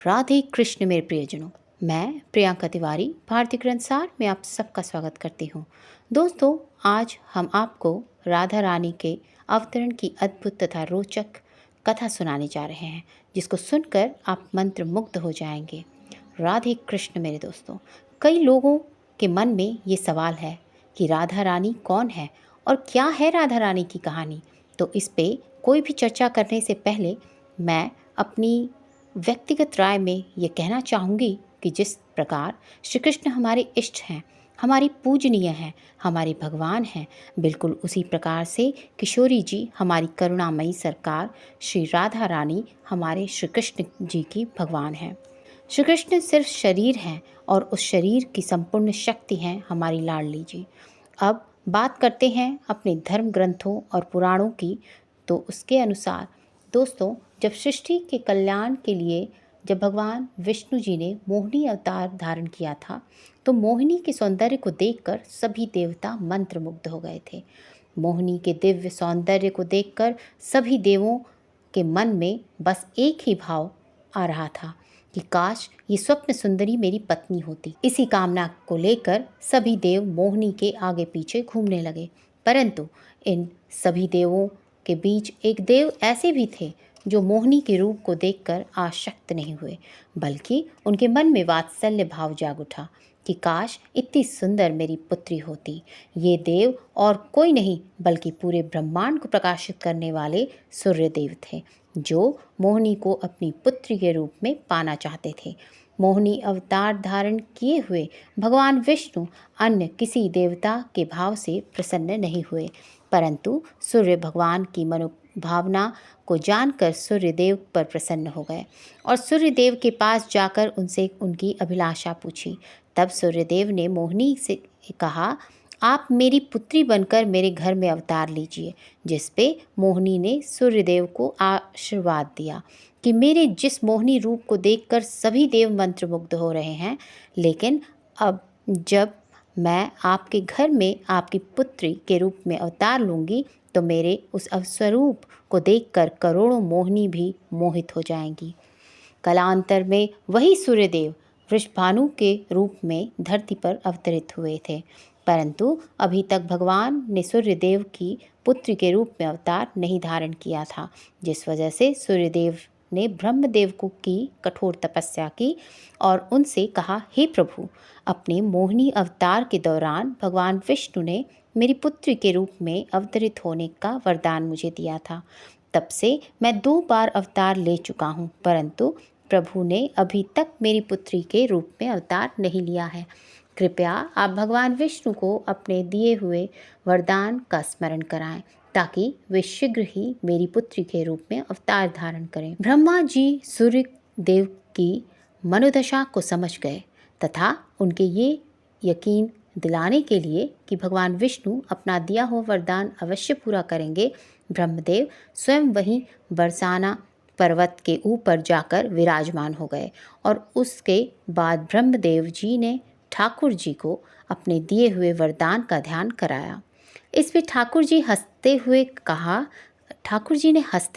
राधे कृष्ण मेरे प्रियजनों। मैं प्रियंका तिवारी भारतीय ग्रंथसार में आप सबका स्वागत करती हूँ। दोस्तों, आज हम आपको राधा रानी के अवतरण की अद्भुत तथा रोचक कथा सुनाने जा रहे हैं, जिसको सुनकर आप मंत्र मुग्ध हो जाएंगे। राधे कृष्ण मेरे दोस्तों, कई लोगों के मन में ये सवाल है कि राधा रानी कौन है और क्या है राधा रानी की कहानी। तो इस पे कोई भी चर्चा करने से पहले मैं अपनी व्यक्तिगत राय में ये कहना चाहूँगी कि जिस प्रकार श्री कृष्ण हमारे इष्ट हैं, हमारी पूजनीय हैं, हमारे भगवान हैं, बिल्कुल उसी प्रकार से किशोरी जी हमारी करुणामयी सरकार श्री राधा रानी हमारे श्री कृष्ण जी की भगवान हैं। श्री कृष्ण सिर्फ शरीर हैं और उस शरीर की संपूर्ण शक्ति हैं हमारी लाडली जी। अब बात करते हैं अपने धर्म ग्रंथों और पुराणों की। तो उसके अनुसार दोस्तों, जब सृष्टि के कल्याण के लिए जब भगवान विष्णु जी ने मोहिनी अवतार धारण किया था, तो मोहिनी के सौंदर्य को देखकर सभी देवता मंत्रमुग्ध हो गए थे। मोहिनी के दिव्य सौंदर्य को देखकर सभी देवों के मन में बस एक ही भाव आ रहा था कि काश ये स्वप्न सुंदरी मेरी पत्नी होती। इसी कामना को लेकर सभी देव मोहिनी के आगे पीछे घूमने लगे। परंतु इन सभी देवों के बीच एक देव ऐसे भी थे जो मोहिनी के रूप को देखकर आसक्त नहीं हुए, बल्कि उनके मन में वात्सल्य भाव जाग उठा कि काश इतनी सुंदर मेरी पुत्री होती। ये देव और कोई नहीं बल्कि पूरे ब्रह्मांड को प्रकाशित करने वाले सूर्यदेव थे, जो मोहिनी को अपनी पुत्री के रूप में पाना चाहते थे। मोहिनी अवतार धारण किए हुए भगवान विष्णु अन्य किसी देवता के भाव से प्रसन्न नहीं हुए, परंतु सूर्य भगवान की मनोभावना को जानकर सूर्यदेव पर प्रसन्न हो गए और सूर्यदेव के पास जाकर उनसे उनकी अभिलाषा पूछी। तब सूर्यदेव ने मोहिनी से कहा, आप मेरी पुत्री बनकर मेरे घर में अवतार लीजिए। जिस पे मोहिनी ने सूर्यदेव को आशीर्वाद दिया कि मेरे जिस मोहिनी रूप को देखकर सभी देव मंत्रमुग्ध हो रहे हैं, लेकिन अब जब मैं आपके घर में आपकी पुत्री के रूप में अवतार लूँगी, तो मेरे उस स्वरूप को देखकर करोड़ों मोहिनी भी मोहित हो जाएंगी। कालांतर में वही सूर्यदेव वृषभानु के रूप में धरती पर अवतरित हुए थे, परंतु अभी तक भगवान ने सूर्यदेव की पुत्री के रूप में अवतार नहीं धारण किया था, जिस वजह से सूर्यदेव ने ब्रह्मदेव को की कठोर तपस्या की और उनसे कहा, हे प्रभु, अपने मोहिनी अवतार के दौरान भगवान विष्णु ने मेरी पुत्री के रूप में अवतरित होने का वरदान मुझे दिया था। तब से मैं 2 बार अवतार ले चुका हूँ, परंतु प्रभु ने अभी तक मेरी पुत्री के रूप में अवतार नहीं लिया है। कृपया आप भगवान विष्णु को अपने दिए हुए वरदान का स्मरण कराएं, ताकि वे शीघ्र ही मेरी पुत्री के रूप में अवतार धारण करें। ब्रह्मा जी सूर्य देव की मनोदशा को समझ गए तथा उनके ये यकीन दिलाने के लिए कि भगवान विष्णु अपना दिया हुआ वरदान अवश्य पूरा करेंगे, ब्रह्मदेव स्वयं वहीं बरसाना पर्वत के ऊपर जाकर विराजमान हो गए और उसके बाद ब्रह्मदेव जी ने ठाकुर जी को अपने दिए हुए वरदान का ध्यान कराया। इस पे ठाकुर जी ने हंसते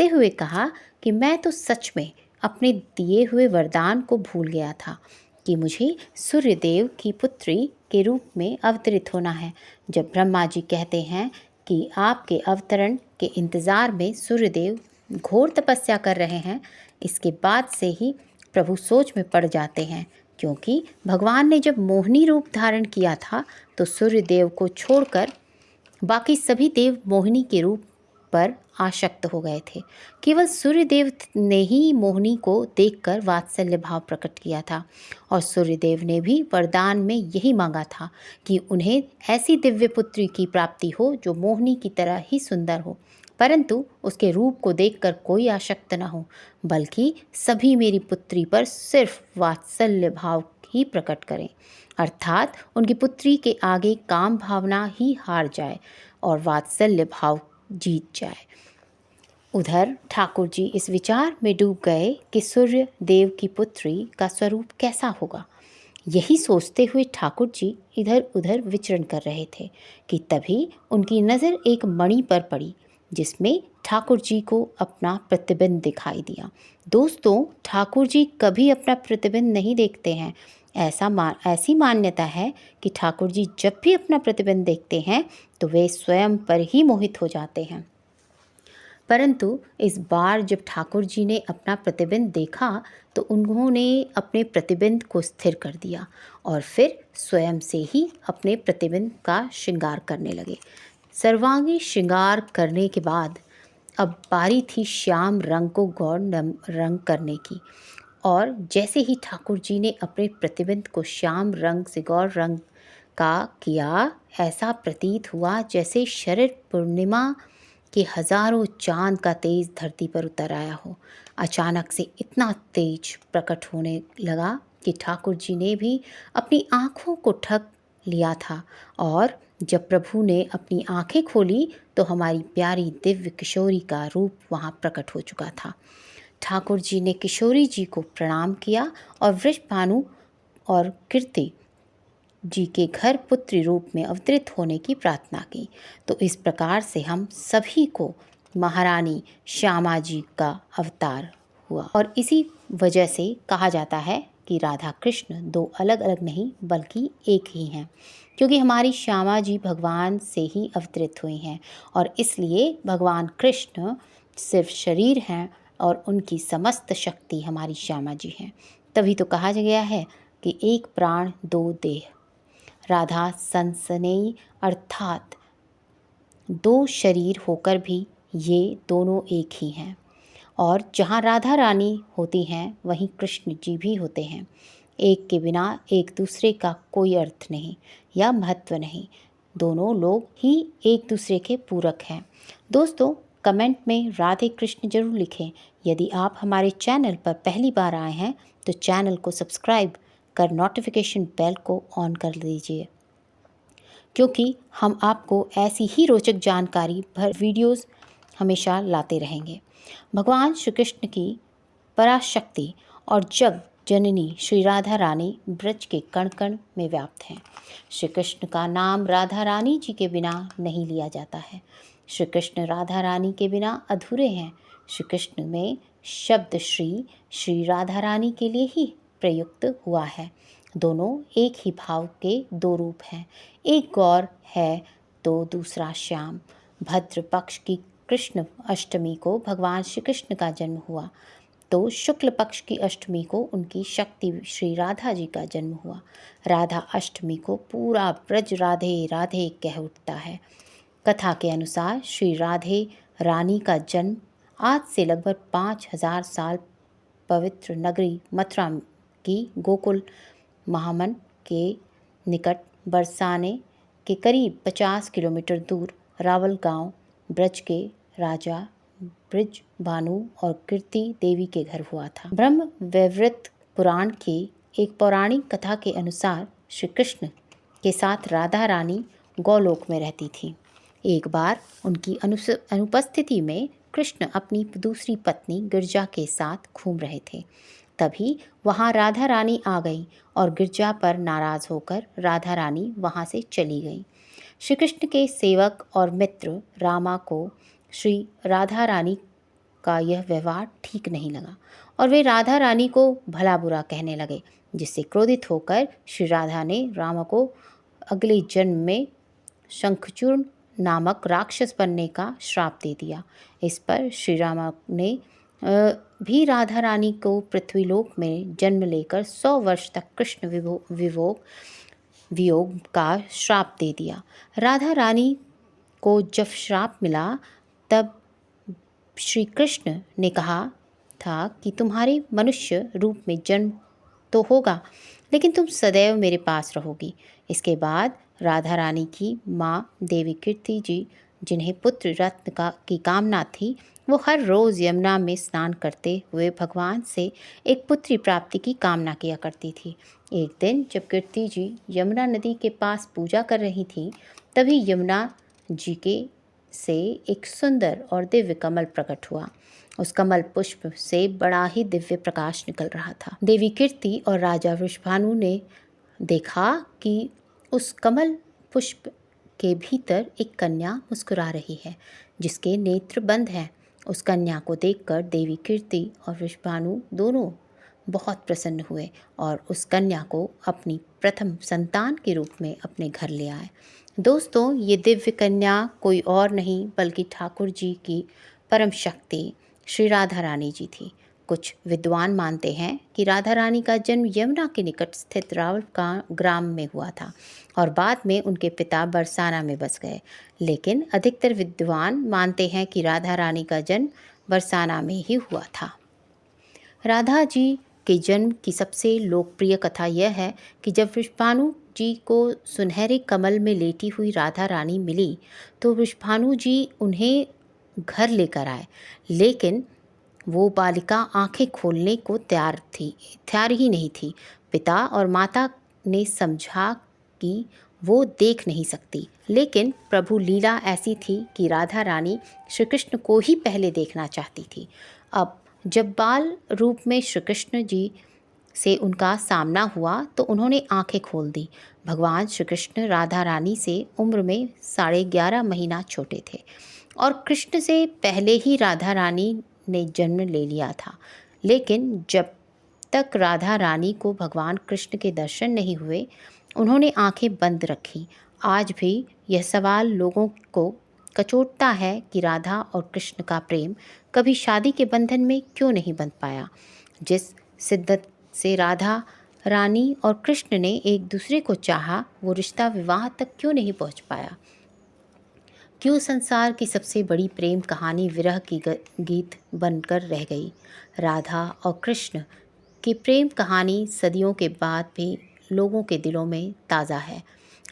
हुए कहा कि मैं तो सच में अपने दिए हुए वरदान को भूल गया था कि मुझे सूर्यदेव की पुत्री के रूप में अवतरित होना है। जब ब्रह्मा जी कहते हैं कि आपके अवतरण के इंतज़ार में सूर्यदेव घोर तपस्या कर रहे हैं, इसके बाद से ही प्रभु सोच में पड़ जाते हैं, क्योंकि भगवान ने जब मोहिनी रूप धारण किया था तो सूर्यदेव को छोड़कर बाकी सभी देव मोहिनी के रूप पर आसक्त हो गए थे। केवल सूर्यदेव ने ही मोहिनी को देखकर वात्सल्य भाव प्रकट किया था और सूर्यदेव ने भी वरदान में यही मांगा था कि उन्हें ऐसी दिव्य पुत्री की प्राप्ति हो जो मोहिनी की तरह ही सुंदर हो, परंतु उसके रूप को देखकर कोई आसक्त न हो, बल्कि सभी मेरी पुत्री पर सिर्फ वात्सल्य भाव ही प्रकट करें, अर्थात उनकी पुत्री के आगे काम भावना ही हार जाए और वात्सल्य भाव जीत जाए। उधर ठाकुर जी इस विचार में डूब गए कि सूर्य देव की पुत्री का स्वरूप कैसा होगा। यही सोचते हुए ठाकुर जी इधर उधर विचरण कर रहे थे कि तभी उनकी नज़र एक मणि पर पड़ी, जिसमें ठाकुर जी को अपना प्रतिबिंब दिखाई दिया। दोस्तों, ठाकुर जी कभी अपना प्रतिबिंब नहीं देखते हैं। ऐसी मान्यता है कि ठाकुर जी जब भी अपना प्रतिबिंब देखते हैं तो वे स्वयं पर ही मोहित हो जाते हैं। परंतु इस बार जब ठाकुर जी ने अपना प्रतिबिंब देखा तो उन्होंने अपने प्रतिबिंब को स्थिर कर दिया और फिर स्वयं से ही अपने प्रतिबिंब का श्रृंगार करने लगे। सर्वांगी श्रृंगार करने के बाद अब बारी थी श्याम रंग को गौर रंग करने की। और जैसे ही ठाकुर जी ने अपने प्रतिबिंब को श्याम रंग से गौर रंग का किया, ऐसा प्रतीत हुआ जैसे शरद पूर्णिमा कि हजारों चांद का तेज धरती पर उतर आया हो। अचानक से इतना तेज प्रकट होने लगा कि ठाकुर जी ने भी अपनी आँखों को ढक लिया था, और जब प्रभु ने अपनी आँखें खोली तो हमारी प्यारी दिव्य किशोरी का रूप वहाँ प्रकट हो चुका था। ठाकुर जी ने किशोरी जी को प्रणाम किया और वृषभानु और कीर्ति जी के घर पुत्री रूप में अवतरित होने की प्रार्थना की। तो इस प्रकार से हम सभी को महारानी श्यामा जी का अवतार हुआ, और इसी वजह से कहा जाता है कि राधा कृष्ण दो अलग अलग नहीं बल्कि एक ही हैं, क्योंकि हमारी श्यामा जी भगवान से ही अवतरित हुई हैं, और इसलिए भगवान कृष्ण सिर्फ शरीर हैं और उनकी समस्त शक्ति हमारी श्यामा जी हैं। तभी तो कहा गया है कि एक प्राण दो देह। राधा सनसनेई अर्थात दो शरीर होकर भी ये दोनों एक ही हैं, और जहाँ राधा रानी होती हैं वहीं कृष्ण जी भी होते हैं। एक के बिना एक दूसरे का कोई अर्थ नहीं या महत्व नहीं, दोनों लोग ही एक दूसरे के पूरक हैं। दोस्तों, कमेंट में राधे कृष्ण जरूर लिखें। यदि आप हमारे चैनल पर पहली बार आए हैं तो चैनल को सब्सक्राइब कर नोटिफिकेशन बेल को ऑन कर लीजिए, क्योंकि हम आपको ऐसी ही रोचक जानकारी भर वीडियोस हमेशा लाते रहेंगे। भगवान श्री कृष्ण की पराशक्ति और जग जननी श्री राधा रानी ब्रज के कण कण में व्याप्त हैं। श्री कृष्ण का नाम राधा रानी जी के बिना नहीं लिया जाता है। श्री कृष्ण राधा रानी के बिना अधूरे हैं। श्री कृष्ण में शब्द श्री राधा रानी के लिए ही प्रयुक्त हुआ है। दोनों एक ही भाव के दो रूप हैं, एक गौर है तो दूसरा श्याम। भद्र पक्ष की कृष्ण अष्टमी को भगवान श्री कृष्ण का जन्म हुआ तो शुक्ल पक्ष की अष्टमी को उनकी शक्ति श्री राधा जी का जन्म हुआ। राधा अष्टमी को पूरा ब्रज राधे राधे कह उठता है। कथा के अनुसार श्री राधे रानी का जन्म आज से लगभग 5000 साल पवित्र नगरी मथुरा की गोकुल महामन के निकट बरसाने के करीब 50 किलोमीटर दूर रावल गांव ब्रज के राजा ब्रज भानु और कीर्ति देवी के घर हुआ था। ब्रह्म वैवर्त पुराण की एक पौराणिक कथा के अनुसार श्री कृष्ण के साथ राधा रानी गौलोक में रहती थी। एक बार उनकी अनुपस्थिति में कृष्ण अपनी दूसरी पत्नी गिरजा के साथ घूम रहे थे। तभी वहाँ राधा रानी आ गई और गिरजा पर नाराज होकर राधा रानी वहाँ से चली गई। श्री कृष्ण के सेवक और मित्र रामा को श्री राधा रानी का यह व्यवहार ठीक नहीं लगा और वे राधा रानी को भला बुरा कहने लगे, जिससे क्रोधित होकर श्री राधा ने रामा को अगले जन्म में शंखचूर्ण नामक राक्षस बनने का श्राप दे दिया। इस पर श्री रामा ने भी राधा रानी को पृथ्वीलोक में जन्म लेकर 100 वर्ष तक कृष्ण वियोग का श्राप दे दिया। राधा रानी को जब श्राप मिला तब श्री कृष्ण ने कहा था कि तुम्हारे मनुष्य रूप में जन्म तो होगा, लेकिन तुम सदैव मेरे पास रहोगी। इसके बाद राधा रानी की माँ देवी कीर्ति जी, जिन्हें पुत्र रत्न की कामना थी, वो हर रोज़ यमुना में स्नान करते हुए भगवान से एक पुत्री प्राप्ति की कामना किया करती थी। एक दिन जब कीर्ति जी यमुना नदी के पास पूजा कर रही थी, तभी यमुना जी के से एक सुंदर और दिव्य कमल प्रकट हुआ। उस कमल पुष्प से बड़ा ही दिव्य प्रकाश निकल रहा था। देवी कीर्ति और राजा वृषभानु ने देखा कि उस कमल पुष्प के भीतर एक कन्या मुस्कुरा रही है। जिसके नेत्र बंद हैं। उस कन्या को देखकर देवी कीर्ति और वृषभानु दोनों बहुत प्रसन्न हुए और उस कन्या को अपनी प्रथम संतान के रूप में अपने घर ले आए। दोस्तों, ये दिव्य कन्या कोई और नहीं बल्कि ठाकुर जी की परम शक्ति श्री राधा रानी जी थी। कुछ विद्वान मानते हैं कि राधा रानी का जन्म यमुना के निकट स्थित रावल का ग्राम में हुआ था और बाद में उनके पिता बरसाना में बस गए, लेकिन अधिकतर विद्वान मानते हैं कि राधा रानी का जन्म बरसाना में ही हुआ था। राधा जी के जन्म की सबसे लोकप्रिय कथा यह है कि जब वृषभानु जी को सुनहरे कमल में लेटी हुई राधा रानी मिली तो वृषभानु जी उन्हें घर लेकर आए, लेकिन वो बालिका आंखें खोलने को तैयार ही नहीं थी। पिता और माता ने समझा कि वो देख नहीं सकती, लेकिन प्रभु लीला ऐसी थी कि राधा रानी श्री कृष्ण को ही पहले देखना चाहती थी। अब जब बाल रूप में श्री कृष्ण जी से उनका सामना हुआ तो उन्होंने आंखें खोल दी। भगवान श्री कृष्ण राधा रानी से उम्र में 11.5 महीना छोटे थे और कृष्ण से पहले ही राधा रानी ने जन्म ले लिया था, लेकिन जब तक राधा रानी को भगवान कृष्ण के दर्शन नहीं हुए उन्होंने आंखें बंद रखी। आज भी यह सवाल लोगों को कचोटता है कि राधा और कृष्ण का प्रेम कभी शादी के बंधन में क्यों नहीं बंध पाया। जिस शिद्दत से राधा रानी और कृष्ण ने एक दूसरे को चाहा, वो रिश्ता विवाह तक क्यों नहीं पहुंच पाया। क्यों संसार की सबसे बड़ी प्रेम कहानी विरह की गीत बनकर रह गई। राधा और कृष्ण की प्रेम कहानी सदियों के बाद भी लोगों के दिलों में ताज़ा है।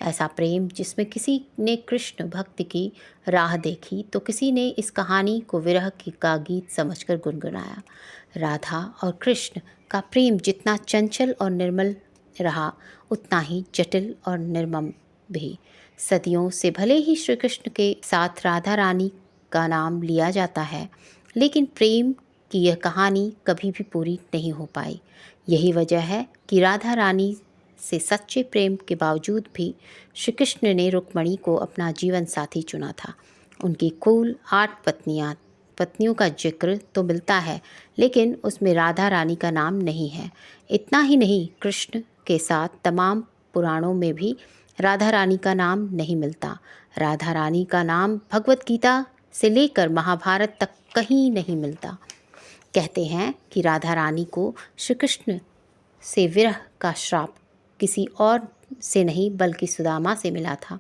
ऐसा प्रेम जिसमें किसी ने कृष्ण भक्ति की राह देखी तो किसी ने इस कहानी को विरह का गीत समझकर गुनगुनाया। राधा और कृष्ण का प्रेम जितना चंचल और निर्मल रहा उतना ही जटिल और निर्मम भी। सदियों से भले ही श्री कृष्ण के साथ राधा रानी का नाम लिया जाता है, लेकिन प्रेम की यह कहानी कभी भी पूरी नहीं हो पाई। यही वजह है कि राधा रानी से सच्चे प्रेम के बावजूद भी श्री कृष्ण ने रुक्मणी को अपना जीवन साथी चुना था। उनकी कुल 8 पत्नियों का जिक्र तो मिलता है, लेकिन उसमें राधा रानी का नाम नहीं है। इतना ही नहीं, कृष्ण के साथ तमाम पुराणों में भी राधा रानी का नाम नहीं मिलता। राधा रानी का नाम भगवत गीता से लेकर महाभारत तक कहीं नहीं मिलता। कहते हैं कि राधा रानी को श्री कृष्ण से विरह का श्राप किसी और से नहीं बल्कि सुदामा से मिला था।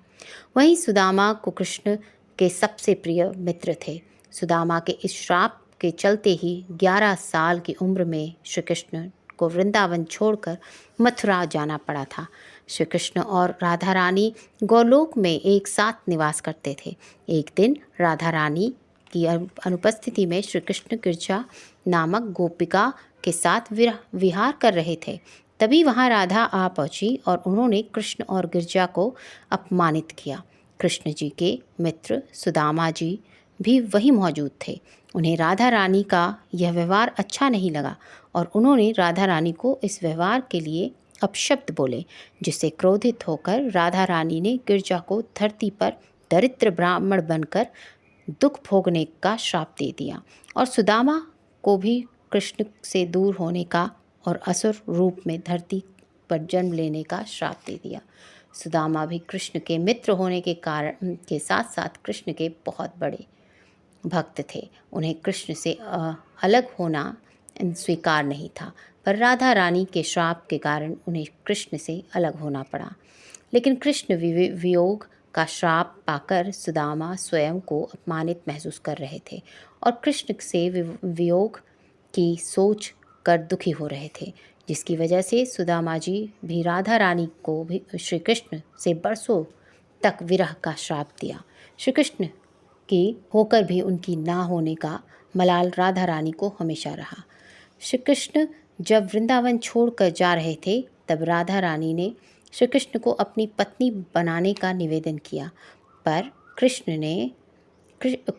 वहीं सुदामा को कृष्ण के सबसे प्रिय मित्र थे। सुदामा के इस श्राप के चलते ही 11 साल की उम्र में श्री कृष्ण को वृंदावन छोड़कर मथुरा जाना पड़ा था। श्री कृष्ण और राधा रानी गोलोक में एक साथ निवास करते थे। एक दिन राधा रानी की अनुपस्थिति में श्री कृष्ण गिरजा नामक गोपिका के साथ विहार कर रहे थे। तभी वहाँ राधा आ पहुँची और उन्होंने कृष्ण और गिरजा को अपमानित किया। कृष्ण जी के मित्र सुदामा जी भी वहीं मौजूद थे। उन्हें राधा रानी का यह व्यवहार अच्छा नहीं लगा और उन्होंने राधा रानी को इस व्यवहार के लिए अपशब्द बोले, जिससे क्रोधित होकर राधा रानी ने गिरजा को धरती पर दरिद्र ब्राह्मण बनकर दुख भोगने का श्राप दे दिया और सुदामा को भी कृष्ण से दूर होने का और असुर रूप में धरती पर जन्म लेने का श्राप दे दिया। सुदामा भी कृष्ण के मित्र होने के कारण के साथ साथ कृष्ण के बहुत बड़े भक्त थे। उन्हें कृष्ण से अलग होना स्वीकार नहीं था, पर राधा रानी के श्राप के कारण उन्हें कृष्ण से अलग होना पड़ा। लेकिन कृष्ण वियोग का श्राप पाकर सुदामा स्वयं को अपमानित महसूस कर रहे थे और कृष्ण से वियोग की सोच कर दुखी हो रहे थे, जिसकी वजह से सुदामा जी भी राधा रानी को भी श्री कृष्ण से बरसों तक विरह का श्राप दिया। श्री कृष्ण की होकर भी उनकी ना होने का मलाल राधा रानी को हमेशा रहा। श्री कृष्ण जब वृंदावन छोड़कर जा रहे थे तब राधा रानी ने श्री कृष्ण को अपनी पत्नी बनाने का निवेदन किया, पर कृष्ण ने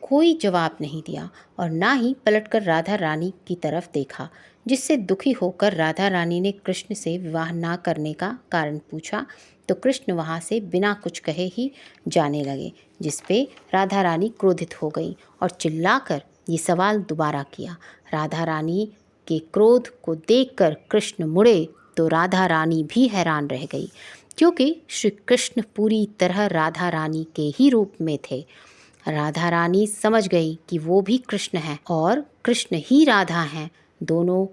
कोई जवाब नहीं दिया और ना ही पलटकर राधा रानी की तरफ देखा, जिससे दुखी होकर राधा रानी ने कृष्ण से विवाह ना करने का कारण पूछा। तो कृष्ण वहाँ से बिना कुछ कहे ही जाने लगे, जिस पे राधा रानी क्रोधित हो गई और चिल्लाकर ये सवाल दोबारा किया। राधा रानी के क्रोध को देखकर कृष्ण मुड़े तो राधा रानी भी हैरान रह गई, क्योंकि श्री कृष्ण पूरी तरह राधा रानी के ही रूप में थे। राधा रानी समझ गई कि वो भी कृष्ण हैं और कृष्ण ही राधा हैं, दोनों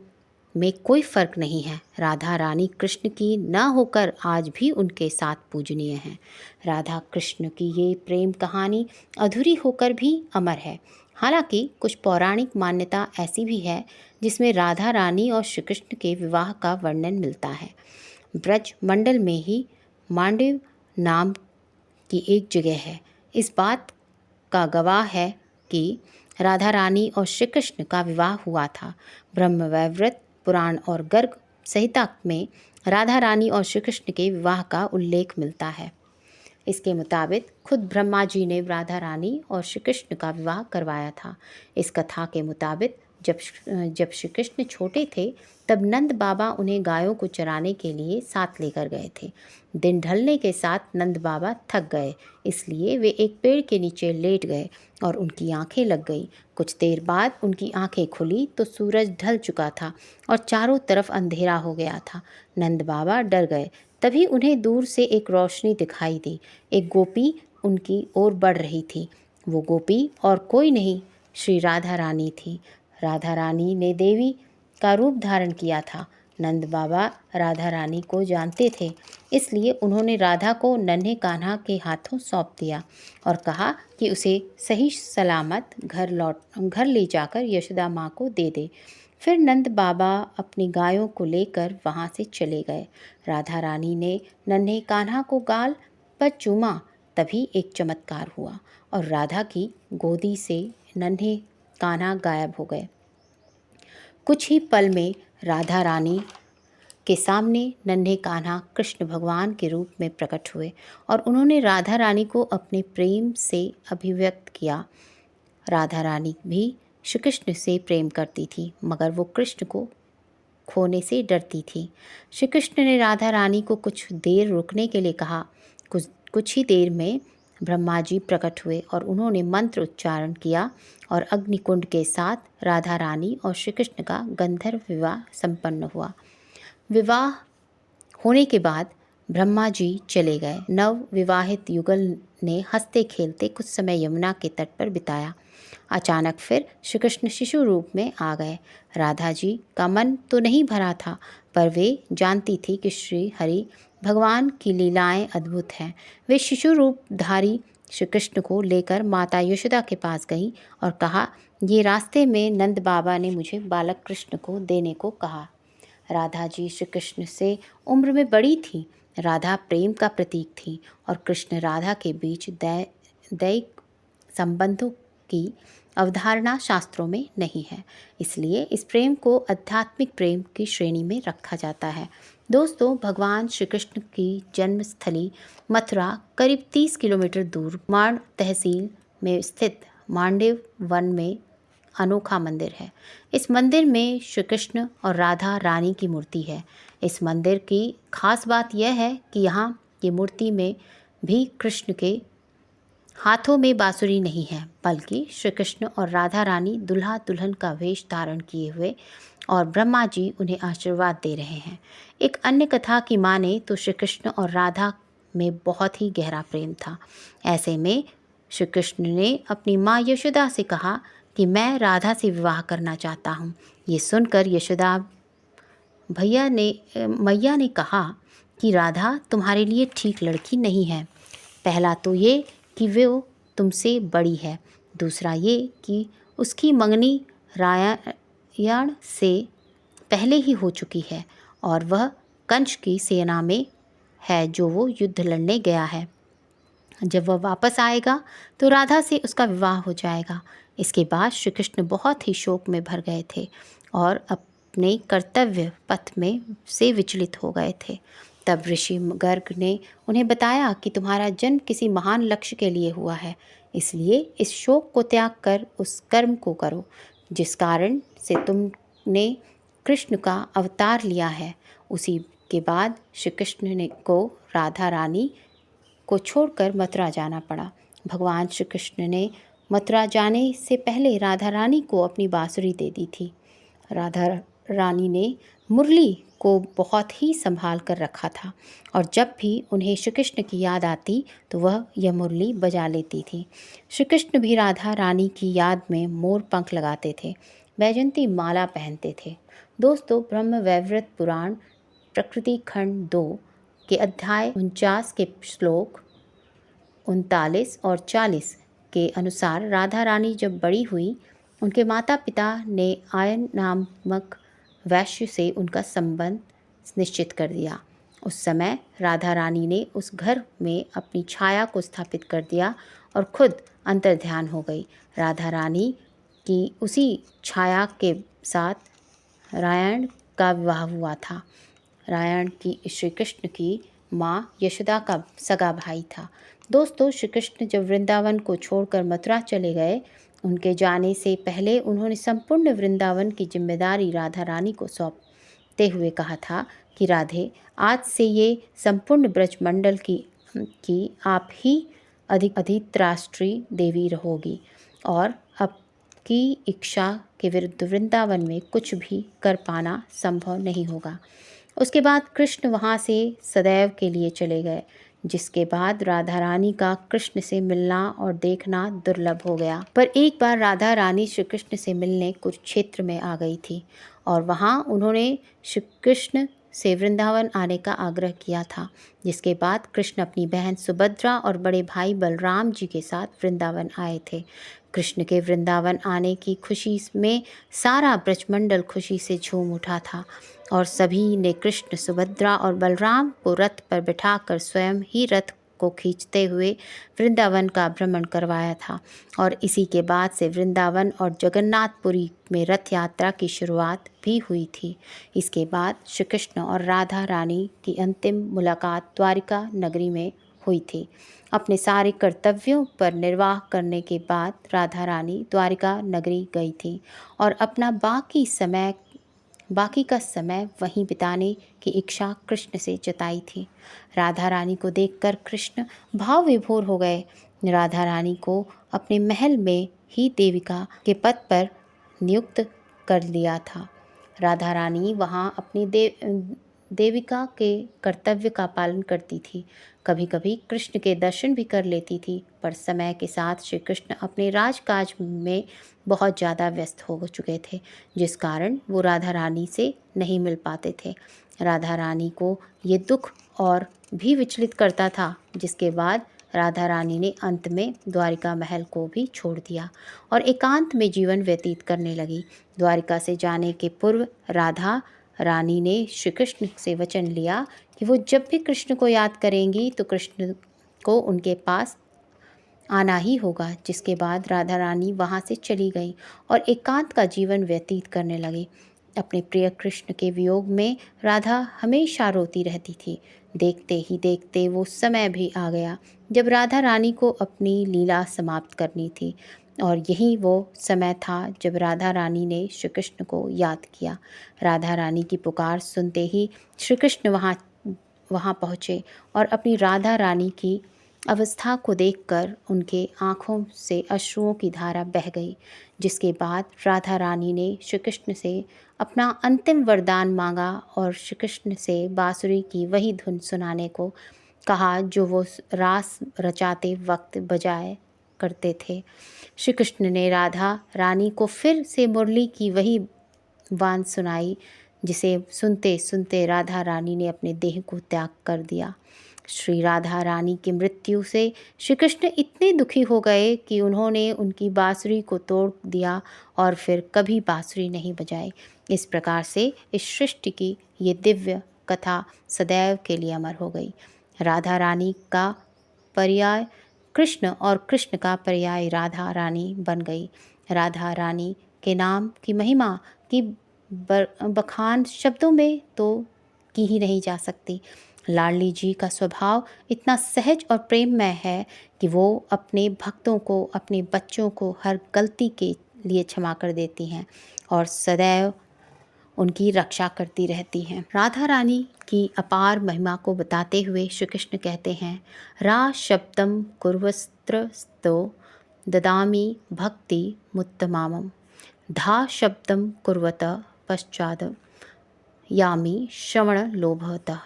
में कोई फर्क नहीं है। राधा रानी कृष्ण की न होकर आज भी उनके साथ पूजनीय हैं। राधा कृष्ण की ये प्रेम कहानी अधूरी होकर भी अमर है। हालांकि कुछ पौराणिक मान्यता ऐसी भी है जिसमें राधा रानी और श्री कृष्ण के विवाह का वर्णन मिलता है। ब्रज मंडल में ही मांडव नाम की एक जगह है। इस बात का गवाह है कि राधा रानी और श्री कृष्ण का विवाह हुआ था। ब्रह्मवैवर्त पुराण और गर्ग संहिता में राधा रानी और श्री कृष्ण के विवाह का उल्लेख मिलता है। इसके मुताबिक खुद ब्रह्मा जी ने राधा रानी और श्री कृष्ण का विवाह करवाया था। इस कथा के मुताबिक जब श्री कृष्ण छोटे थे तब नंद बाबा उन्हें गायों को चराने के लिए साथ लेकर गए थे। दिन ढलने के साथ नंद बाबा थक गए, इसलिए वे एक पेड़ के नीचे लेट गए और उनकी आंखें लग गई। कुछ देर बाद उनकी आंखें खुली तो सूरज ढल चुका था और चारों तरफ अंधेरा हो गया था। नंद बाबा डर गए। तभी उन्हें दूर से एक रोशनी दिखाई दी। एक गोपी उनकी ओर बढ़ रही थी। वो गोपी और कोई नहीं, श्री राधा रानी थी। राधा रानी ने देवी का रूप धारण किया था। नंद बाबा राधा रानी को जानते थे, इसलिए उन्होंने राधा को नन्हे कान्हा के हाथों सौंप दिया और कहा कि उसे सही सलामत घर ले जाकर यशोदा माँ को दे दे। फिर नंद बाबा अपनी गायों को लेकर वहाँ से चले गए। राधा रानी ने नन्हे कान्हा को गाल पर चूमा। तभी एक चमत्कार हुआ और राधा की गोदी से नन्हे कान्हा गायब हो गए। कुछ ही पल में राधा रानी के सामने नन्हे कान्हा कृष्ण भगवान के रूप में प्रकट हुए और उन्होंने राधा रानी को अपने प्रेम से अभिव्यक्त किया। राधा रानी भी श्री कृष्ण से प्रेम करती थी, मगर वो कृष्ण को खोने से डरती थी। श्री कृष्ण ने राधा रानी को कुछ देर रुकने के लिए कहा। कुछ ही देर में ब्रह्मा जी प्रकट हुए और उन्होंने मंत्र उच्चारण किया और अग्निकुंड के साथ राधा रानी और श्री कृष्ण का गंधर्व विवाह संपन्न हुआ। विवाह होने के बाद ब्रह्मा जी चले गए। नव विवाहित युगल ने हंसते खेलते कुछ समय यमुना के तट पर बिताया। अचानक फिर श्री कृष्ण शिशु रूप में आ गए। राधा जी का मन तो नहीं भरा था, पर वे जानती थी कि श्री हरि भगवान की लीलाएं अद्भुत हैं। वे शिशु रूपधारी श्री कृष्ण को लेकर माता यशोदा के पास गईं और कहा, ये रास्ते में नंद बाबा ने मुझे बालक कृष्ण को देने को कहा। राधा जी श्री कृष्ण से उम्र में बड़ी थी। राधा प्रेम का प्रतीक थी और कृष्ण राधा के बीच दैहिक संबंधों की अवधारणा शास्त्रों में नहीं है, इसलिए इस प्रेम को आध्यात्मिक प्रेम की श्रेणी में रखा जाता है। दोस्तों, भगवान श्री कृष्ण की जन्मस्थली मथुरा करीब 30 किलोमीटर दूर माण तहसील में स्थित मांडव वन में अनोखा मंदिर है। इस मंदिर में श्री कृष्ण और राधा रानी की मूर्ति है। इस मंदिर की खास बात यह है कि यहाँ की मूर्ति में भी कृष्ण के हाथों में बांसुरी नहीं है, बल्कि श्री कृष्ण और राधा रानी दुल्हा दुल्हन का वेश धारण किए हुए और ब्रह्मा जी उन्हें आशीर्वाद दे रहे हैं। एक अन्य कथा की माने तो श्री कृष्ण और राधा में बहुत ही गहरा प्रेम था। ऐसे में श्री कृष्ण ने अपनी माँ यशोदा से कहा कि मैं राधा से विवाह करना चाहता हूँ। ये सुनकर यशोदा मैया ने कहा कि राधा तुम्हारे लिए ठीक लड़की नहीं है। पहला तो ये कि वो तुमसे बड़ी है, दूसरा ये कि उसकी मंगनी रायण से पहले ही हो चुकी है और वह कंस की सेना में है जो वो युद्ध लड़ने गया है। जब वह वापस आएगा तो राधा से उसका विवाह हो जाएगा। इसके बाद श्री कृष्ण बहुत ही शोक में भर गए थे और अपने कर्तव्य पथ में से विचलित हो गए थे। तब ऋषि गर्ग ने उन्हें बताया कि तुम्हारा जन्म किसी महान लक्ष्य के लिए हुआ है, इसलिए इस शोक को त्याग कर उस कर्म को करो जिस कारण से तुमने कृष्ण का अवतार लिया है। उसी के बाद श्री कृष्ण ने को राधा रानी को छोड़कर मथुरा जाना पड़ा। भगवान श्री कृष्ण ने मथुरा जाने से पहले राधा रानी को अपनी बांसुरी दे दी थी। राधा रानी ने मुरली को बहुत ही संभाल कर रखा था और जब भी उन्हें श्री कृष्ण की याद आती तो वह यह मुरली बजा लेती थी। श्री कृष्ण भी राधा रानी की याद में मोर पंख लगाते थे, वैजयंती माला पहनते थे। दोस्तों, ब्रह्म वैवर्त पुराण प्रकृति खंड 2 के अध्याय 49 के श्लोक 39 और 40 के अनुसार राधा रानी जब बड़ी हुई, उनके माता पिता ने आयन नामक वैश्य से उनका संबंध निश्चित कर दिया। उस समय राधा रानी ने उस घर में अपनी छाया को स्थापित कर दिया और खुद अंतर्ध्यान हो गई। राधा रानी की उसी छाया के साथ रायण का विवाह हुआ था। रायण की श्री कृष्ण की माँ यशोदा का सगा भाई था। दोस्तों, श्री कृष्ण जब वृंदावन को छोड़कर मथुरा चले गए, उनके जाने से पहले उन्होंने संपूर्ण वृंदावन की जिम्मेदारी राधा रानी को सौंपते हुए कहा था कि राधे, आज से ये संपूर्ण ब्रजमंडल की आप ही अधिराष्ट्रीय देवी रहोगी और अब की इच्छा के विरुद्ध वृंदावन में कुछ भी कर पाना संभव नहीं होगा। उसके बाद कृष्ण वहाँ से सदैव के लिए चले गए, जिसके बाद राधा रानी का कृष्ण से मिलना और देखना दुर्लभ हो गया। पर एक बार राधा रानी श्री कृष्ण से मिलने कुरुक्षेत्र में आ गई थी और वहाँ उन्होंने श्री कृष्ण से वृंदावन आने का आग्रह किया था, जिसके बाद कृष्ण अपनी बहन सुभद्रा और बड़े भाई बलराम जी के साथ वृंदावन आए थे। कृष्ण के वृंदावन आने की खुशी में सारा ब्रजमंडल खुशी से झूम उठा था और सभी ने कृष्ण, सुभद्रा और बलराम को रथ पर बिठाकर स्वयं ही रथ को खींचते हुए वृंदावन का भ्रमण करवाया था और इसी के बाद से वृंदावन और जगन्नाथपुरी में रथ यात्रा की शुरुआत भी हुई थी। इसके बाद श्री कृष्ण और राधा रानी की अंतिम मुलाकात द्वारिका नगरी में हुई थी। अपने सारे कर्तव्यों पर निर्वाह करने के बाद राधा रानी द्वारिका नगरी गई थी और अपना बाकी का समय वहीं बिताने की इच्छा कृष्ण से जताई थी। राधा रानी को देखकर कृष्ण भाव विभोर हो गए। राधा रानी को अपने महल में ही देविका के पद पर नियुक्त कर लिया था। राधा रानी वहाँ अपनी देविका के कर्तव्य का पालन करती थी। कभी कभी कृष्ण के दर्शन भी कर लेती थी, पर समय के साथ श्री कृष्ण अपने राजकाज में बहुत ज़्यादा व्यस्त हो चुके थे, जिस कारण वो राधा रानी से नहीं मिल पाते थे। राधा रानी को ये दुख और भी विचलित करता था, जिसके बाद राधा रानी ने अंत में द्वारिका महल को भी छोड़ दिया और एकांत में जीवन व्यतीत करने लगी। द्वारिका से जाने के पूर्व राधा रानी ने श्री कृष्ण से वचन लिया कि वो जब भी कृष्ण को याद करेंगी तो कृष्ण को उनके पास आना ही होगा। जिसके बाद राधा रानी वहाँ से चली गई और एकांत का जीवन व्यतीत करने लगी। अपने प्रिय कृष्ण के वियोग में राधा हमेशा रोती रहती थी। देखते ही देखते वो समय भी आ गया जब राधा रानी को अपनी लीला समाप्त करनी थी और यही वो समय था जब राधा रानी ने श्री कृष्ण को याद किया। राधा रानी की पुकार सुनते ही श्री कृष्ण वहाँ पहुँचे और अपनी राधा रानी की अवस्था को देखकर उनके आँखों से अश्रुओं की धारा बह गई। जिसके बाद राधा रानी ने श्री कृष्ण से अपना अंतिम वरदान मांगा और श्री कृष्ण से बांसुरी की वही धुन सुनाने को कहा जो वो रास रचाते वक्त बजाए करते थे। श्री कृष्ण ने राधा रानी को फिर से मुरली की वही बांध सुनाई, जिसे सुनते सुनते राधा रानी ने अपने देह को त्याग कर दिया। श्री राधा रानी की मृत्यु से श्री कृष्ण इतने दुखी हो गए कि उन्होंने उनकी बांसुरी को तोड़ दिया और फिर कभी बांसुरी नहीं बजाई। इस प्रकार से इस सृष्टि की ये दिव्य कथा सदैव के लिए अमर हो गई। राधा रानी का पर्याय कृष्ण और कृष्ण का पर्याय राधा रानी बन गई। राधा रानी के नाम की महिमा की बखान शब्दों में तो की ही नहीं जा सकती। लाडली जी का स्वभाव इतना सहज और प्रेममय है कि वो अपने भक्तों को, अपने बच्चों को हर गलती के लिए क्षमा कर देती हैं और सदैव उनकी रक्षा करती रहती हैं। राधा रानी की अपार महिमा को बताते हुए श्री कृष्ण कहते हैं, रा शब्दम कुर्वस्त्रस्तो ददामि भक्ति मुत्तमामम, धा शब्दम कुर्वत पश्चाद यामी श्रवण लोभतः।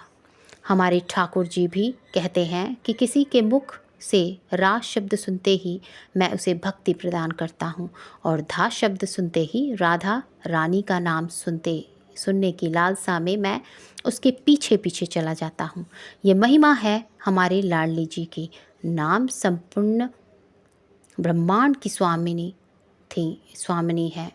हमारे ठाकुर जी भी कहते हैं कि किसी के मुख से रा शब्द सुनते ही मैं उसे भक्ति प्रदान करता हूँ और धा शब्द सुनते ही राधा रानी का नाम सुनने की लालसा में मैं उसके पीछे पीछे चला जाता हूँ। ये महिमा है हमारे लाडली जी की। नाम संपूर्ण ब्रह्मांड की स्वामिनी है।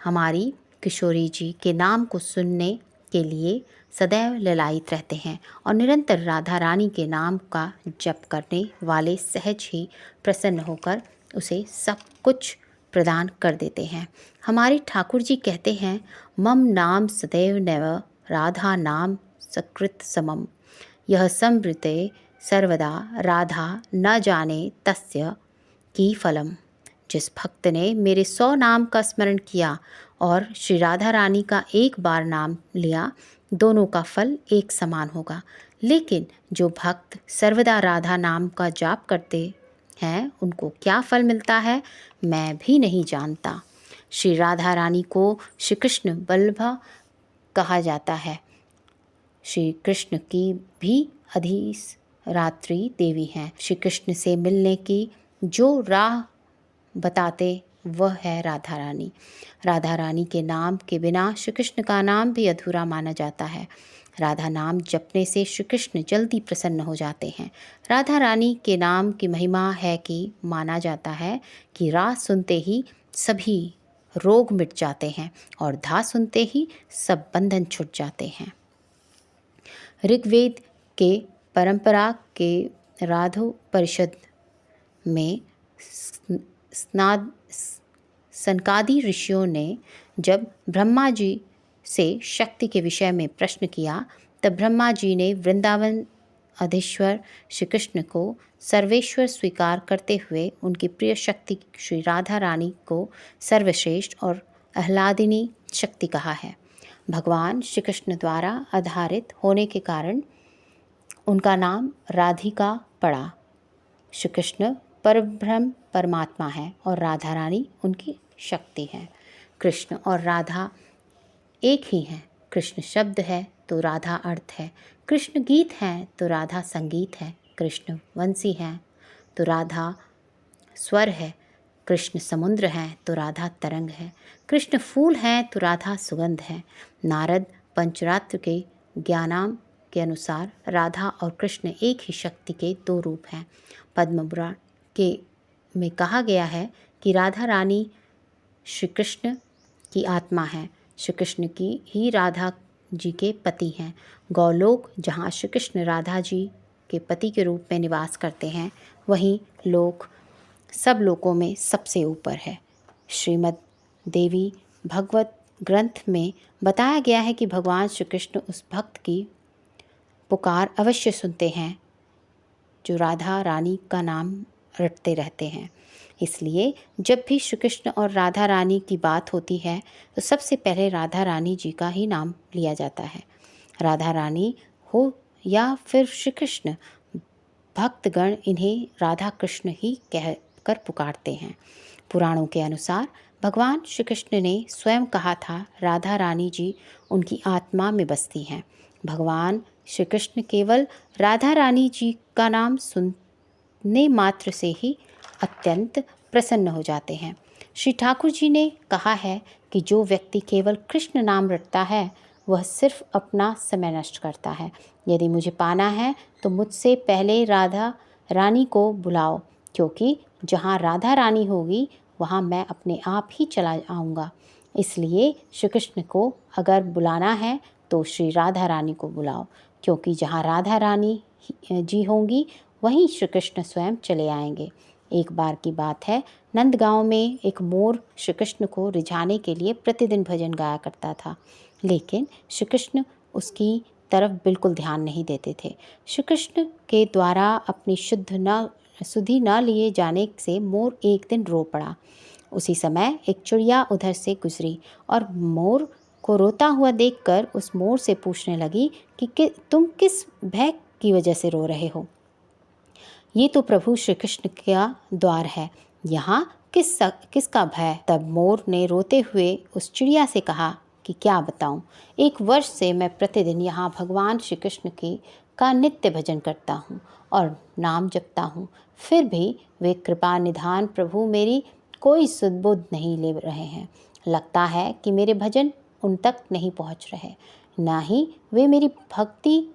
हमारी किशोरी जी के नाम को सुनने के लिए सदैव ललायित रहते हैं और निरंतर राधा रानी के नाम का जप करने वाले सहज ही प्रसन्न होकर उसे सब कुछ प्रदान कर देते हैं। हमारे ठाकुर जी कहते हैं, मम नाम सदैव नैव राधा नाम सकृत समम, यह समृते सर्वदा राधा न जाने तस्य की फलम। जिस भक्त ने मेरे 100 नाम का स्मरण किया और श्री राधा रानी का एक बार नाम लिया, दोनों का फल एक समान होगा। लेकिन जो भक्त सर्वदा राधा नाम का जाप करते हैं, उनको क्या फल मिलता है मैं भी नहीं जानता। श्री राधा रानी को श्री कृष्ण बल्लभा कहा जाता है। श्री कृष्ण की भी अधिरात्री देवी हैं। श्री कृष्ण से मिलने की जो राह बताते वह है राधा रानी। राधा रानी के नाम के बिना श्री कृष्ण का नाम भी अधूरा माना जाता है। राधा नाम जपने से श्री कृष्ण जल्दी प्रसन्न हो जाते हैं। राधा रानी के नाम की महिमा है कि माना जाता है कि रा सुनते ही सभी रोग मिट जाते हैं और धा सुनते ही सब बंधन छूट जाते हैं। ऋग्वेद के परंपरा के राधो परिषद में सनकादि ऋषियों ने जब ब्रह्मा जी से शक्ति के विषय में प्रश्न किया, तब ब्रह्मा जी ने वृंदावन अधीश्वर श्री कृष्ण को सर्वेश्वर स्वीकार करते हुए उनकी प्रिय शक्ति श्री राधा रानी को सर्वश्रेष्ठ और आह्लादिनी शक्ति कहा है। भगवान श्री कृष्ण द्वारा आधारित होने के कारण उनका नाम राधिका पड़ा। श्री कृष्ण परब्रह्म परमात्मा है और राधा रानी उनकी शक्ति है। कृष्ण और राधा एक ही हैं। कृष्ण शब्द है तो राधा अर्थ है, कृष्ण गीत है तो राधा संगीत है, कृष्ण वंशी है तो राधा स्वर है, कृष्ण समुद्र है तो राधा तरंग है, कृष्ण फूल है तो राधा सुगंध है। नारद पंचरात्र के ज्ञानाम के अनुसार राधा और कृष्ण एक ही शक्ति के दो रूप हैं। पद्म पुराण में कहा गया है कि राधा रानी श्री कृष्ण की आत्मा है, श्री कृष्ण की ही राधा जी के पति हैं। गौलोक जहाँ श्री कृष्ण राधा जी के पति के रूप में निवास करते हैं, वहीं लोक सब लोकों में सबसे ऊपर है। श्रीमद् देवी भगवत ग्रंथ में बताया गया है कि भगवान श्री कृष्ण उस भक्त की पुकार अवश्य सुनते हैं जो राधा रानी का नाम रटते रहते हैं। इसलिए जब भी श्री कृष्ण और राधा रानी की बात होती है तो सबसे पहले राधा रानी जी का ही नाम लिया जाता है। राधा रानी हो या फिर श्री कृष्ण, भक्तगण इन्हें राधा कृष्ण ही कहकर पुकारते हैं। पुराणों के अनुसार भगवान श्री कृष्ण ने स्वयं कहा था, राधा रानी जी उनकी आत्मा में बसती हैं। भगवान श्री कृष्ण केवल राधा रानी जी का नाम सुनने मात्र से ही अत्यंत प्रसन्न हो जाते हैं। श्री ठाकुर जी ने कहा है कि जो व्यक्ति केवल कृष्ण नाम रटता है वह सिर्फ अपना समय नष्ट करता है। यदि मुझे पाना है तो मुझसे पहले राधा रानी को बुलाओ, क्योंकि जहाँ राधा रानी होगी वहाँ मैं अपने आप ही चला आऊँगा। इसलिए श्री कृष्ण को अगर बुलाना है तो श्री राधा रानी को बुलाओ, क्योंकि जहाँ राधा रानी जी होंगी वहीं श्री कृष्ण स्वयं चले आएंगे। एक बार की बात है, नंदगांव में एक मोर श्री कृष्ण को रिझाने के लिए प्रतिदिन भजन गाया करता था, लेकिन श्री कृष्ण उसकी तरफ बिल्कुल ध्यान नहीं देते थे। श्री कृष्ण के द्वारा अपनी सुधि न लिए जाने से मोर एक दिन रो पड़ा। उसी समय एक चिड़िया उधर से गुजरी और मोर को रोता हुआ देखकर उस मोर से पूछने लगी कि तुम किस भय की वजह से रो रहे हो? ये तो प्रभु श्री कृष्ण का द्वार है, यहाँ किसका भय? तब मोर ने रोते हुए उस चिड़िया से कहा कि क्या बताऊं, 1 वर्ष से मैं प्रतिदिन यहाँ भगवान श्री कृष्ण का नित्य भजन करता हूँ और नाम जपता हूँ, फिर भी वे कृपा निधान प्रभु मेरी कोई सुध-बुध नहीं ले रहे हैं। लगता है कि मेरे भजन उन तक नहीं पहुँच रहे, ना ही वे मेरी भक्ति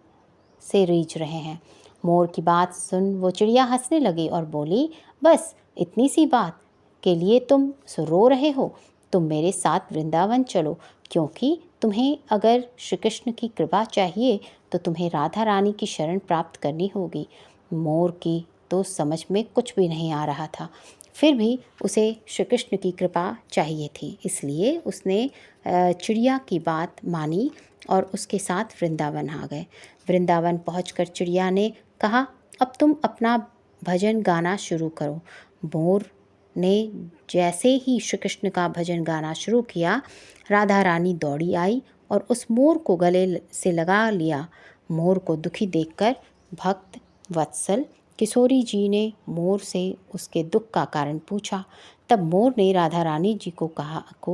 से रीझ रहे हैं। मोर की बात सुन वो चिड़िया हंसने लगी और बोली, बस इतनी सी बात के लिए तुम रो रहे हो? तुम मेरे साथ वृंदावन चलो, क्योंकि तुम्हें अगर श्री कृष्ण की कृपा चाहिए तो तुम्हें राधा रानी की शरण प्राप्त करनी होगी। मोर की तो समझ में कुछ भी नहीं आ रहा था, फिर भी उसे श्री कृष्ण की कृपा चाहिए थी, इसलिए उसने चिड़िया की बात मानी और उसके साथ वृंदावन आ गए। वृंदावन पहुंचकर चिड़िया ने कहा, अब तुम अपना भजन गाना शुरू करो। मोर ने जैसे ही श्री कृष्ण का भजन गाना शुरू किया, राधा रानी दौड़ी आई और उस मोर को गले से लगा लिया। मोर को दुखी देखकर भक्त वत्सल किशोरी जी ने मोर से उसके दुख का कारण पूछा। तब मोर ने राधा रानी जी को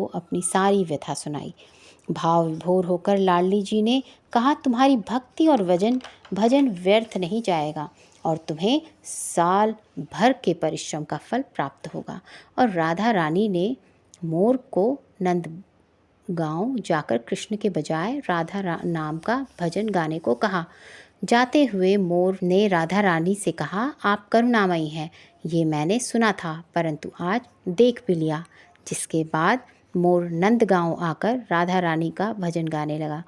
अपनी सारी व्यथा सुनाई। भाव विभोर होकर लाडली जी ने कहा, तुम्हारी भक्ति और भजन व्यर्थ नहीं जाएगा और तुम्हें साल भर के परिश्रम का फल प्राप्त होगा। और राधा रानी ने मोर को नंदगांव जाकर कृष्ण के बजाय राधा नाम का भजन गाने को कहा। जाते हुए मोर ने राधा रानी से कहा, आप करुणामयी हैं, ये मैंने सुना था, परंतु आज देख भी लिया। जिसके बाद मोर नंदगांव आकर राधा रानी का भजन गाने लगा।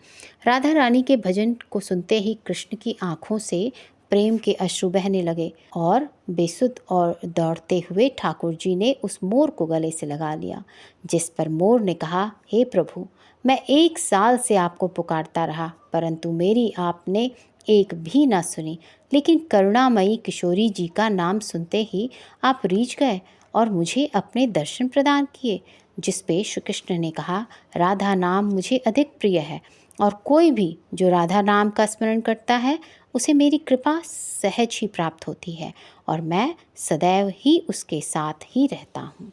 राधा रानी के भजन को सुनते ही कृष्ण की आंखों से प्रेम के अश्रु बहने लगे और बेसुध और दौड़ते हुए ठाकुर जी ने उस मोर को गले से लगा लिया। जिस पर मोर ने कहा, हे प्रभु, मैं 1 साल से आपको पुकारता रहा, परंतु मेरी आपने एक भी ना सुनी, लेकिन करुणामयी किशोरी जी का नाम सुनते ही आप रीझ गए और मुझे अपने दर्शन प्रदान किए। जिस पे श्री कृष्ण ने कहा, राधा नाम मुझे अधिक प्रिय है और कोई भी जो राधा नाम का स्मरण करता है उसे मेरी कृपा सहज ही प्राप्त होती है और मैं सदैव ही उसके साथ ही रहता हूँ।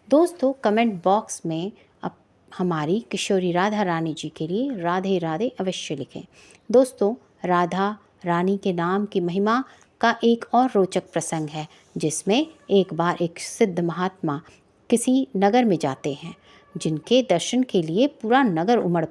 दोस्तों, कमेंट बॉक्स में अब हमारी किशोरी राधा रानी जी के लिए राधे राधे अवश्य लिखें। दोस्तों, राधा रानी के नाम की महिमा का एक और रोचक प्रसंग है, जिसमें एक बार एक सिद्ध महात्मा किसी नगर में जाते हैं, जिनके दर्शन के लिए पूरा नगर उमड़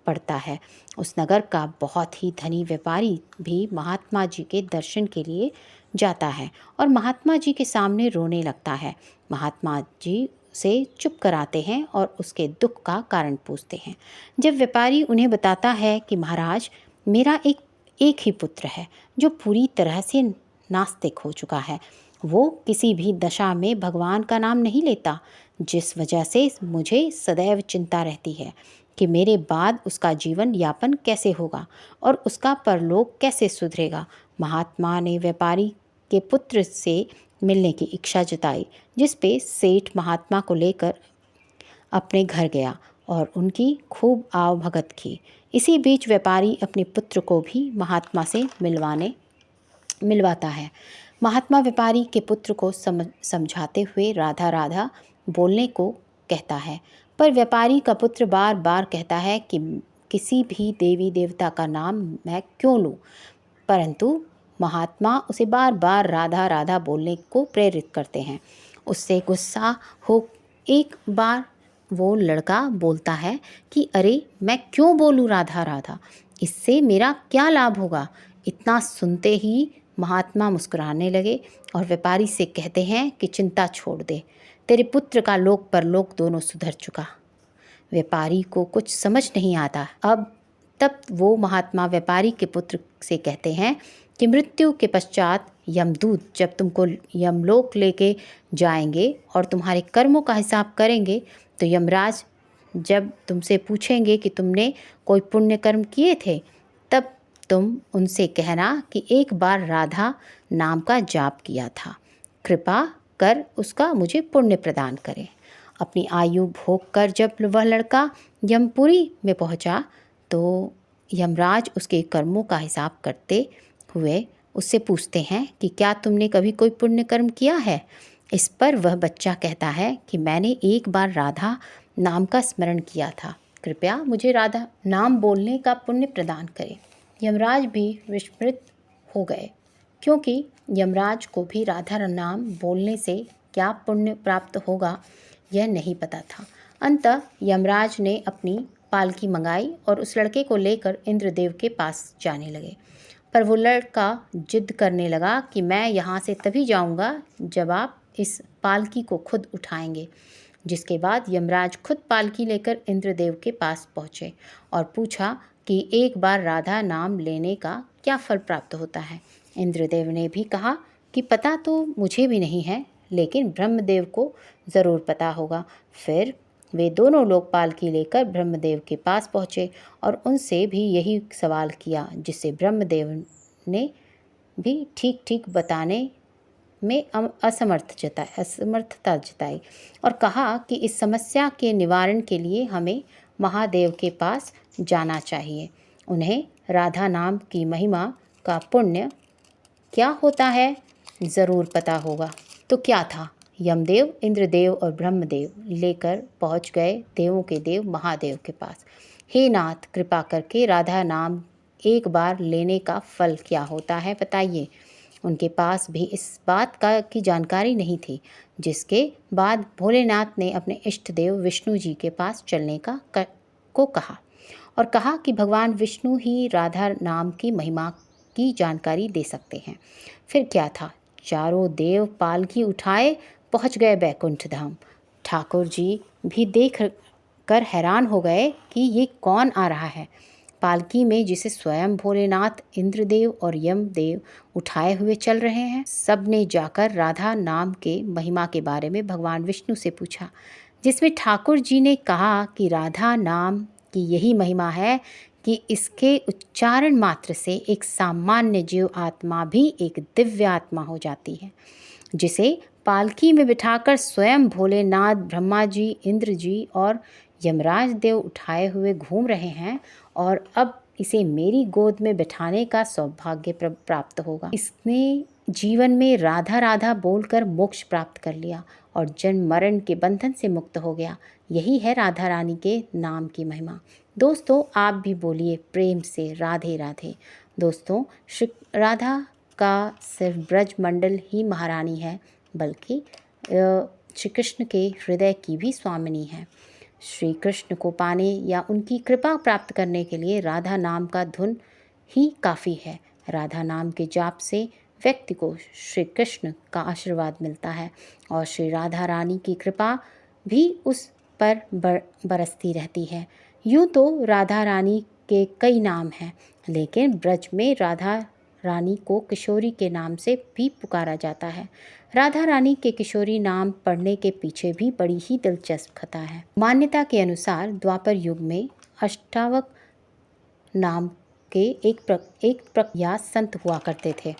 पड़ता है। उस नगर का बहुत ही धनी व्यापारी भी महात्मा जी के दर्शन के लिए जाता है और महात्मा जी के सामने रोने लगता है। महात्मा जी से चुप कराते हैं और उसके दुख का कारण पूछते हैं। जब व्यापारी उन्हें बताता है कि महाराज, मेरा एक ही पुत्र है जो पूरी तरह से नास्तिक हो चुका है, वो किसी भी दशा में भगवान का नाम नहीं लेता, जिस वजह से मुझे सदैव चिंता रहती है कि मेरे बाद उसका जीवन यापन कैसे होगा और उसका परलोक कैसे सुधरेगा। महात्मा ने व्यापारी के पुत्र से मिलने की इच्छा जताई, जिस पे सेठ महात्मा को लेकर अपने घर गया और उनकी खूब आवभगत की। इसी बीच व्यापारी अपने पुत्र को भी महात्मा से मिलवाता है। महात्मा व्यापारी के पुत्र को समझाते हुए राधा राधा बोलने को कहता है, पर व्यापारी का पुत्र बार बार कहता है कि किसी भी देवी देवता का नाम मैं क्यों लूँ, परंतु महात्मा उसे बार बार राधा राधा बोलने को प्रेरित करते हैं। उससे गुस्सा हो एक बार वो लड़का बोलता है कि अरे, मैं क्यों बोलूँ राधा राधा, इससे मेरा क्या लाभ होगा। इतना सुनते ही महात्मा मुस्कुराने लगे और व्यापारी से कहते हैं कि चिंता छोड़ दे, तेरे पुत्र का लोक परलोक दोनों सुधर चुका। व्यापारी को कुछ समझ नहीं आता। तब वो महात्मा व्यापारी के पुत्र से कहते हैं कि मृत्यु के पश्चात यमदूत जब तुमको यमलोक लेके जाएंगे और तुम्हारे कर्मों का हिसाब करेंगे, तो यमराज जब तुमसे पूछेंगे कि तुमने कोई पुण्य कर्म किए थे तब तुम उनसे कहना कि एक बार राधा नाम का जाप किया था, कृपा कर उसका मुझे पुण्य प्रदान करें। अपनी आयु भोग कर जब वह लड़का यमपुरी में पहुंचा तो यमराज उसके कर्मों का हिसाब करते हुए उससे पूछते हैं कि क्या तुमने कभी कोई पुण्य कर्म किया है। इस पर वह बच्चा कहता है कि मैंने एक बार राधा नाम का स्मरण किया था, कृपया मुझे राधा नाम बोलने का पुण्य प्रदान करें। यमराज भी विस्मित हो गए, क्योंकि यमराज को भी राधा नाम बोलने से क्या पुण्य प्राप्त होगा यह नहीं पता था। अंततः यमराज ने अपनी पालकी मंगाई और उस लड़के को लेकर इंद्रदेव के पास जाने लगे। पर वो लड़का जिद करने लगा कि मैं यहाँ से तभी जाऊँगा जब आप इस पालकी को खुद उठाएंगे। जिसके बाद यमराज खुद पालकी लेकर इंद्रदेव के पास पहुँचे और पूछा कि एक बार राधा नाम लेने का क्या फल प्राप्त होता है। इंद्रदेव ने भी कहा कि पता तो मुझे भी नहीं है, लेकिन ब्रह्मदेव को ज़रूर पता होगा। फिर वे दोनों लोग पालकी लेकर ब्रह्मदेव के पास पहुँचे और उनसे भी यही सवाल किया, जिससे ब्रह्मदेव ने भी ठीक ठीक बताने में असमर्थता जताई और कहा कि इस समस्या के निवारण के लिए हमें महादेव के पास जाना चाहिए। उन्हें राधा नाम की महिमा का पुण्य क्या होता है ज़रूर पता होगा। तो क्या था, यमदेव, इंद्रदेव और ब्रह्मदेव लेकर पहुंच गए देवों के देव महादेव के पास। हे नाथ, कृपा करके राधा नाम एक बार लेने का फल क्या होता है बताइए। उनके पास भी इस बात की जानकारी नहीं थी, जिसके बाद भोलेनाथ ने अपने इष्ट देव विष्णु जी के पास चलने को कहा और कहा कि भगवान विष्णु ही राधा नाम की महिमा की जानकारी दे सकते हैं। फिर क्या था, चारों देव पालकी उठाए पहुंच गए बैकुंठ धाम। ठाकुर जी भी देख कर हैरान हो गए कि ये कौन आ रहा है। पालकी में जिसे स्वयं भोलेनाथ, इंद्रदेव और यमदेव उठाए हुए चल रहे हैं। सब ने जाकर राधा नाम के महिमा के बारे में भगवान विष्णु से पूछा, जिसमें ठाकुर जी ने कहा कि राधा नाम की यही महिमा है कि इसके उच्चारण मात्र से एक सामान्य जीव आत्मा भी एक दिव्य आत्मा हो जाती है, जिसे पालकी में बिठाकर स्वयं भोलेनाथ, ब्रह्मा जी, इंद्र जी और यमराज देव उठाए हुए घूम रहे हैं और अब इसे मेरी गोद में बिठाने का सौभाग्य प्राप्त होगा। इसने जीवन में राधा राधा बोलकर मोक्ष प्राप्त कर लिया और जन्म मरण के बंधन से मुक्त हो गया। यही है राधा रानी के नाम की महिमा। दोस्तों, आप भी बोलिए प्रेम से राधे राधे। दोस्तों, श्री राधा का सिर्फ ब्रज मंडल ही महारानी है, बल्कि श्री कृष्ण के हृदय की भी स्वामिनी है। श्री कृष्ण को पाने या उनकी कृपा प्राप्त करने के लिए राधा नाम का धुन ही काफ़ी है। राधा नाम के जाप से व्यक्ति को श्री कृष्ण का आशीर्वाद मिलता है और श्री राधा रानी की कृपा भी उस पर बरसती रहती है। यूँ तो राधा रानी के कई नाम हैं, लेकिन ब्रज में राधा रानी को किशोरी के नाम से भी पुकारा जाता है। राधा रानी के किशोरी नाम पढ़ने के पीछे भी बड़ी ही दिलचस्प कथा है। मान्यता के अनुसार द्वापर युग में अष्टावक नाम के एक प्रख्यात संत हुआ करते थे।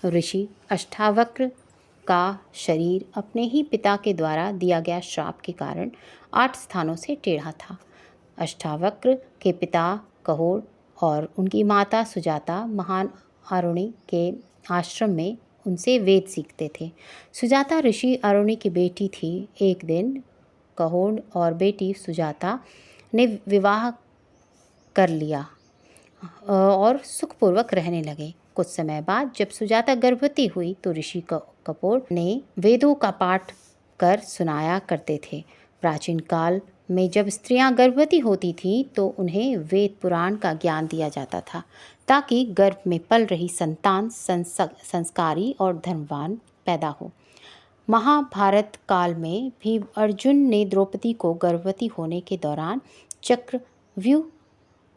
ऋषि अष्टावक्र का शरीर अपने ही पिता के द्वारा दिया गया श्राप के कारण 8 स्थानों से टेढ़ा था। अष्टावक्र के पिता कहोड़ और उनकी माता सुजाता महान अरुणि के आश्रम में उनसे वेद सीखते थे। सुजाता ऋषि अरुणि की बेटी थी। एक दिन कहोड़ और बेटी सुजाता ने विवाह कर लिया और सुखपूर्वक रहने लगे। कुछ समय बाद जब सुजाता गर्भवती हुई तो ऋषि कपूर ने वेदों का पाठ कर सुनाया करते थे। प्राचीन काल में जब स्त्रियां गर्भवती होती थीं तो उन्हें वेद पुराण का ज्ञान दिया जाता था, ताकि गर्भ में पल रही संतान संस्कारी और धर्मवान पैदा हो। महाभारत काल में भी अर्जुन ने द्रौपदी को गर्भवती होने के दौरान चक्रव्यूह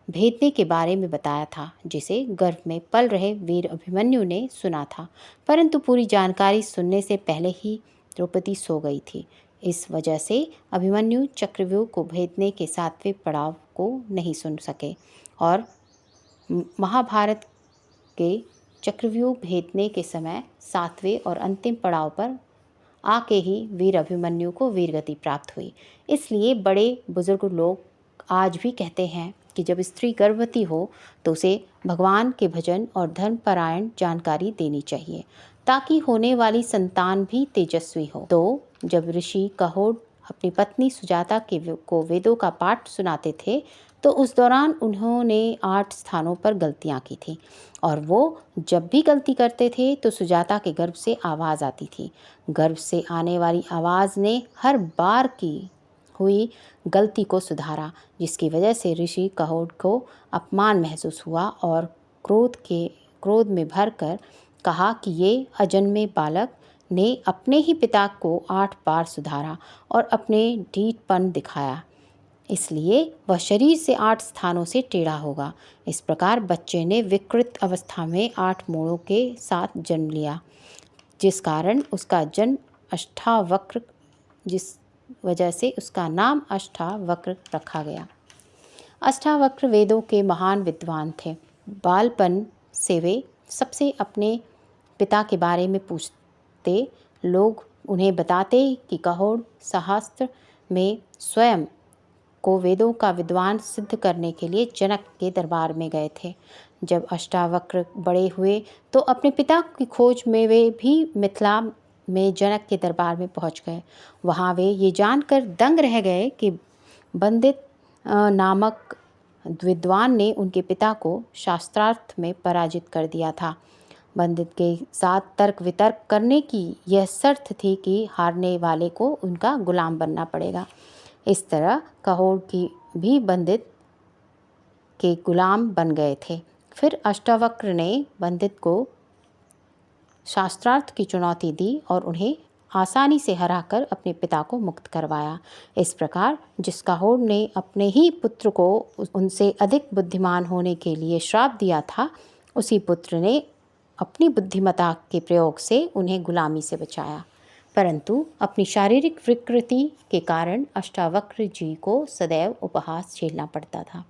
भेदने के बारे में बताया था, जिसे गर्भ में पल रहे वीर अभिमन्यु ने सुना था, परंतु पूरी जानकारी सुनने से पहले ही द्रौपदी सो गई थी। इस वजह से अभिमन्यु चक्रव्यूह को भेदने के 7वें पड़ाव को नहीं सुन सके और महाभारत के चक्रव्यूह भेदने के समय 7वें और अंतिम पड़ाव पर आके ही वीर अभिमन्यु को वीरगति प्राप्त हुई। इसलिए बड़े बुजुर्ग लोग आज भी कहते हैं कि जब स्त्री गर्भवती हो तो उसे भगवान के भजन और धर्मपरायण जानकारी देनी चाहिए ताकि होने वाली संतान भी तेजस्वी हो। तो जब ऋषि कहोड अपनी पत्नी सुजाता को वेदों का पाठ सुनाते थे तो उस दौरान उन्होंने 8 स्थानों पर गलतियां की थी और वो जब भी गलती करते थे तो सुजाता के गर्भ से आवाज़ आती थी। गर्भ से आने वाली आवाज़ ने हर बार की हुई गलती को सुधारा, जिसकी वजह से ऋषि कहोड को अपमान महसूस हुआ और क्रोध में भरकर कहा कि ये अजन्मे बालक ने अपने ही पिता को 8 बार सुधारा और अपने ढीठपन दिखाया, इसलिए वह शरीर से 8 स्थानों से टेढ़ा होगा। इस प्रकार बच्चे ने विकृत अवस्था में 8 मोड़ों के साथ जन्म लिया, जिस कारण उसका जन्म अष्टावक्र, जिस वजह से उसका नाम अष्टावक्र रखा गया। अष्टावक्र वेदों के महान विद्वान थे। बालपन से वे सबसे अपने पिता के बारे में पूछते। लोग उन्हें बताते कि कहोड शास्त्र में स्वयं को वेदों का विद्वान सिद्ध करने के लिए जनक के दरबार में गए थे। जब अष्टावक्र बड़े हुए तो अपने पिता की खोज में वे भी मिथिला में जनक के दरबार में पहुंच गए। वहां वे ये जानकर दंग रह गए कि बंदित नामक विद्वान ने उनके पिता को शास्त्रार्थ में पराजित कर दिया था। बंदित के साथ तर्क वितर्क करने की यह शर्त थी कि हारने वाले को उनका गुलाम बनना पड़ेगा। इस तरह कहोड की भी बंदित के गुलाम बन गए थे। फिर अष्टावक्र ने बंदित को शास्त्रार्थ की चुनौती दी और उन्हें आसानी से हराकर अपने पिता को मुक्त करवाया। इस प्रकार जिस कहोड ने अपने ही पुत्र को उनसे अधिक बुद्धिमान होने के लिए श्राप दिया था, उसी पुत्र ने अपनी बुद्धिमत्ता के प्रयोग से उन्हें गुलामी से बचाया। परंतु अपनी शारीरिक विकृति के कारण अष्टावक्र जी को सदैव उपहास झेलना पड़ता था।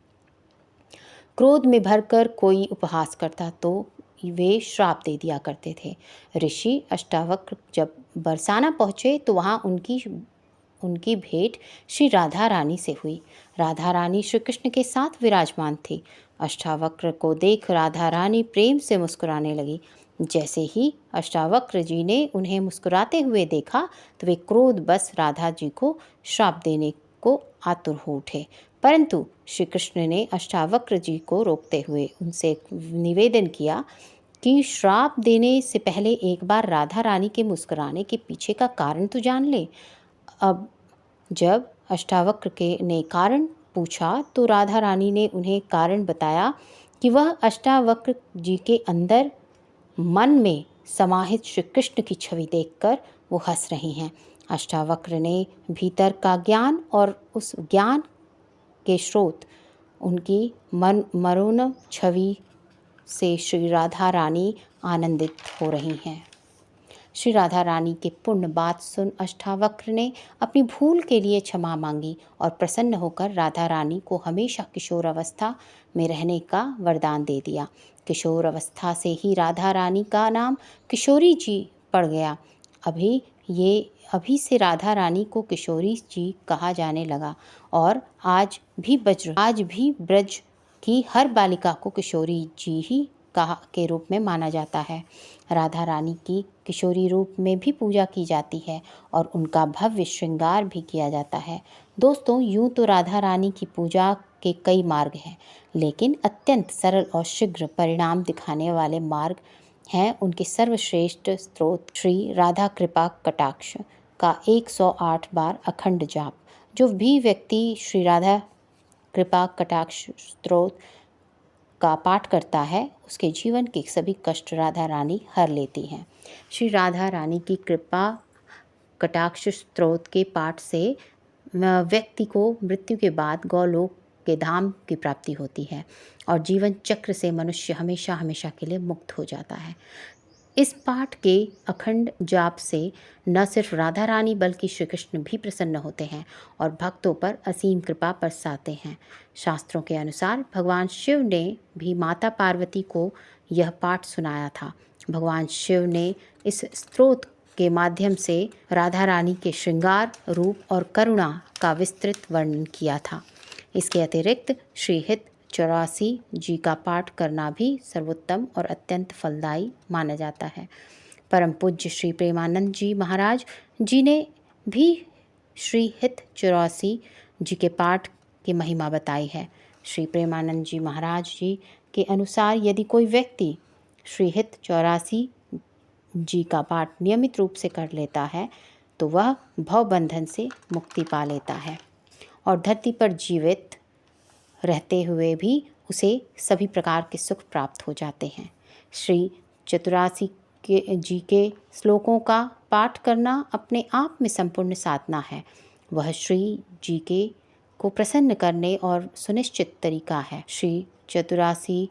क्रोध में भरकर कोई उपहास करता तो वे श्राप दे दिया करते थे। ऋषि अष्टावक्र जब बरसाना पहुँचे तो वहाँ उनकी भेंट श्री राधा रानी से हुई। राधा रानी श्री कृष्ण के साथ विराजमान थी। अष्टावक्र को देख राधा रानी प्रेम से मुस्कुराने लगी। जैसे ही अष्टावक्र जी ने उन्हें मुस्कुराते हुए देखा तो वे क्रोध बस राधा जी को श्राप देने को आतुर हो उठे, परंतु श्री कृष्ण ने अष्टावक्र जी को रोकते हुए उनसे निवेदन किया कि श्राप देने से पहले एक बार राधा रानी के मुस्कुराने के पीछे का कारण तो जान ले। अब जब अष्टावक्र ने कारण पूछा तो राधा रानी ने उन्हें कारण बताया कि वह अष्टावक्र जी के अंदर मन में समाहित श्री कृष्ण की छवि देखकर वो हंस रही हैं। अष्टावक्र ने भीतर का ज्ञान और उस ज्ञान के स्रोत उनकी मरोन छवि से श्री राधा रानी आनंदित हो रही हैं। श्री राधा रानी के पूर्ण बात सुन अष्टावक्र ने अपनी भूल के लिए क्षमा मांगी और प्रसन्न होकर राधा रानी को हमेशा किशोर अवस्था में रहने का वरदान दे दिया। किशोर अवस्था से ही राधा रानी का नाम किशोरी जी पड़ गया। अभी से राधा रानी को किशोरी जी कहा जाने लगा और आज भी ब्रज की हर बालिका को किशोरी जी ही के रूप में माना जाता है। राधा रानी की किशोरी रूप में भी पूजा की जाती है और उनका भव्य श्रृंगार भी किया जाता है। दोस्तों, यूँ तो राधा रानी की पूजा के कई मार्ग हैं, लेकिन अत्यंत सरल और शीघ्र परिणाम दिखाने वाले मार्ग हैं उनके सर्वश्रेष्ठ स्तोत्र श्री राधा कृपा कटाक्ष का 108 बार अखंड जाप। जो भी व्यक्ति श्री राधा कृपा कटाक्ष स्तोत्र का पाठ करता है उसके जीवन के सभी कष्ट राधा रानी हर लेती हैं। श्री राधा रानी की कृपा कटाक्ष स्तोत्र के पाठ से व्यक्ति को मृत्यु के बाद गौलोक के धाम की प्राप्ति होती है और जीवन चक्र से मनुष्य हमेशा हमेशा के लिए मुक्त हो जाता है। इस पाठ के अखंड जाप से न सिर्फ राधा रानी बल्कि श्री कृष्ण भी प्रसन्न होते हैं और भक्तों पर असीम कृपा बरसाते हैं। शास्त्रों के अनुसार भगवान शिव ने भी माता पार्वती को यह पाठ सुनाया था। भगवान शिव ने इस स्तोत्र के माध्यम से राधा रानी के श्रृंगार, रूप और करुणा का विस्तृत वर्णन किया था। इसके अतिरिक्त श्री हित 84 जी का पाठ करना भी सर्वोत्तम और अत्यंत फलदायी माना जाता है। परम पूज्य श्री प्रेमानंद जी महाराज जी ने भी श्री हित 84 जी के पाठ की महिमा बताई है। श्री प्रेमानंद जी महाराज जी के अनुसार यदि कोई व्यक्ति श्री हित 84 जी का पाठ नियमित रूप से कर लेता है तो वह भवबंधन से मुक्ति पा लेता है और धरती पर जीवित रहते हुए भी उसे सभी प्रकार के सुख प्राप्त हो जाते हैं। श्री 84 जी के श्लोकों का पाठ करना अपने आप में संपूर्ण साधना है। वह श्री जी के को प्रसन्न करने और सुनिश्चित तरीका है। श्री 84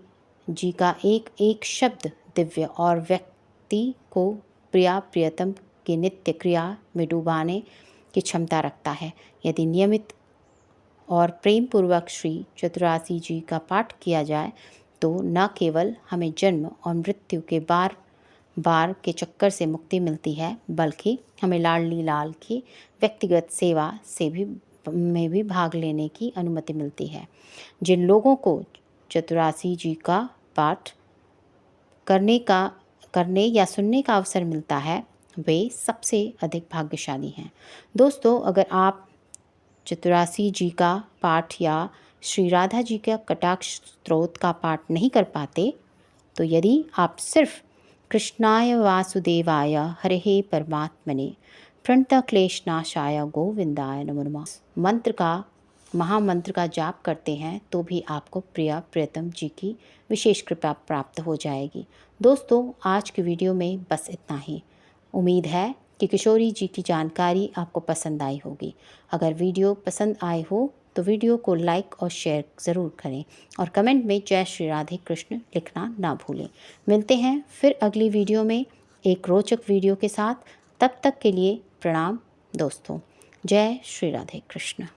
जी का एक एक शब्द दिव्य और व्यक्ति को प्रिया प्रियतम की नित्य क्रिया में डुबाने की क्षमता रखता है। यदि नियमित और प्रेम पूर्वक श्री 84 जी का पाठ किया जाए तो न केवल हमें जन्म और मृत्यु के बार बार के चक्कर से मुक्ति मिलती है बल्कि हमें लाडली लाल की व्यक्तिगत सेवा से भी भाग लेने की अनुमति मिलती है। जिन लोगों को 84 जी का पाठ करने या सुनने का अवसर मिलता है वे सबसे अधिक भाग्यशाली हैं। दोस्तों, अगर आप 84 जी का पाठ या श्री राधा जी का कटाक्ष स्तोत्र का पाठ नहीं कर पाते तो यदि आप सिर्फ कृष्णाय वासुदेवाय हरे परमात्मने प्रणतक्लेशनाशाय गोविंदाय नमो नमः मंत्र का महामंत्र का जाप करते हैं तो भी आपको प्रिया प्रियतम जी की विशेष कृपा प्राप्त हो जाएगी। दोस्तों, आज की वीडियो में बस इतना ही। उम्मीद है कि किशोरी जी की जानकारी आपको पसंद आई होगी। अगर वीडियो पसंद आए हो तो वीडियो को लाइक और शेयर ज़रूर करें और कमेंट में जय श्री राधे कृष्ण लिखना ना भूलें। मिलते हैं फिर अगली वीडियो में एक रोचक वीडियो के साथ। तब तक के लिए प्रणाम दोस्तों। जय श्री राधे कृष्ण।